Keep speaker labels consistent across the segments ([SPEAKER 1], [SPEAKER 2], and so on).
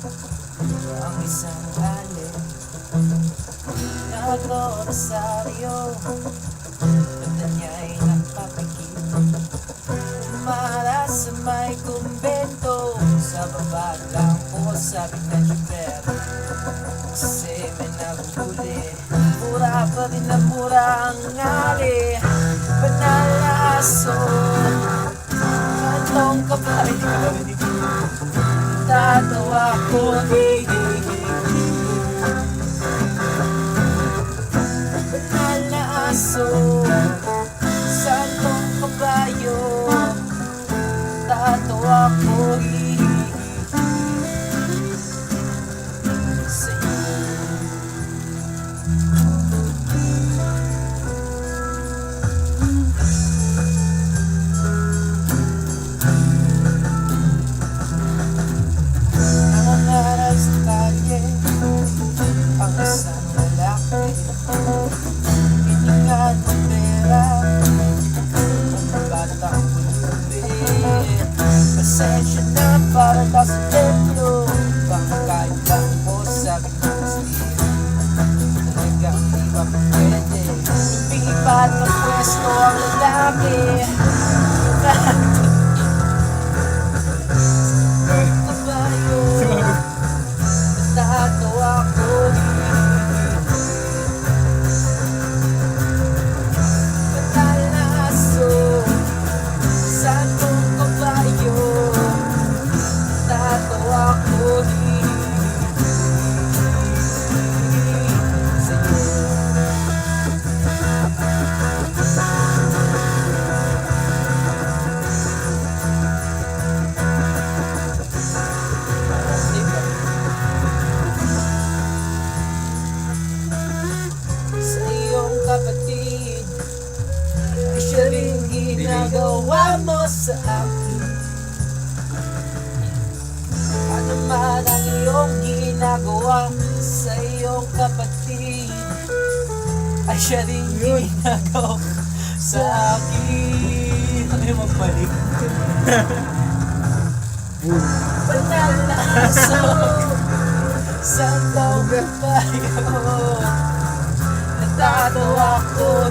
[SPEAKER 1] Ang isang alin nagro-rosaryo, ganda niya'y napapikit. Umara sa may kumbento, sa baba lang po sabik na super. Kasi may naguhuli, mura pa rin na mura ang ngali. Panalaso, anong kapay tatawa ko, banal na aso, santong kabayo, tatawa ko, sa'yo. Nangangaral sa kalye ang isang lalaki, hiningan ng pera ang batang pulubi. Pasensya na para daw sa templo, bangkay lang po sabi ko Steve. Talagang di ba pwede lumipat ng pwesto ang lalaki. Kabayo, natatawa ko, banal na aso, santong kabayo, natatawa ko, sa'yo. Sa iyong kapatid ay siya rin ginagawa mo sa akin. Ano man ang iyong ginagawa sa iyong kapatid ay siya rin ginagawa sa akin. Ano yung magbalik? Banal na aso, santong kabayo, natatawa ko,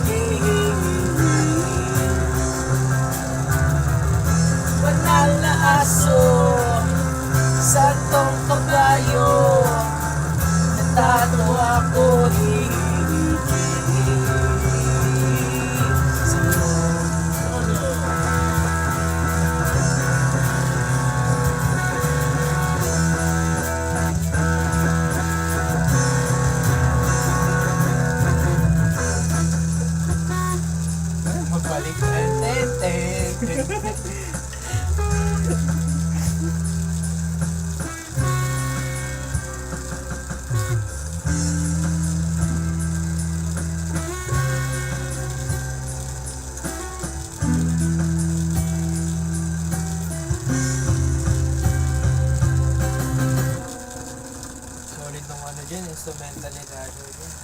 [SPEAKER 1] banal na aso, santong kabayo, natatawa ko, sa'yo. Magbalik na solid nung ano dyan, instrumental ni Dado dyan.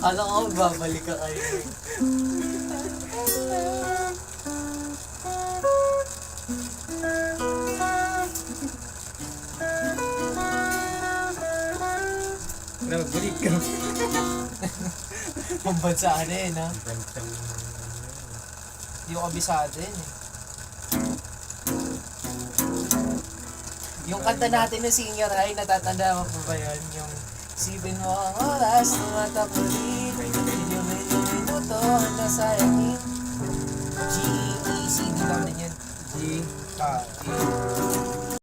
[SPEAKER 1] Alam ko, babalik ka kayo.
[SPEAKER 2] Nagbalik ka.
[SPEAKER 1] Pambansaan na yun, ha? Hindi ko kabisado yun, eh. Yung kanta natin ng singer ay natatanda mo pa ba yun? Yung sipin mo ang oras, tumatakbo rin, medyo minuto, handa sayangin. G-E-C, di ba na yan?
[SPEAKER 2] G.
[SPEAKER 1] G.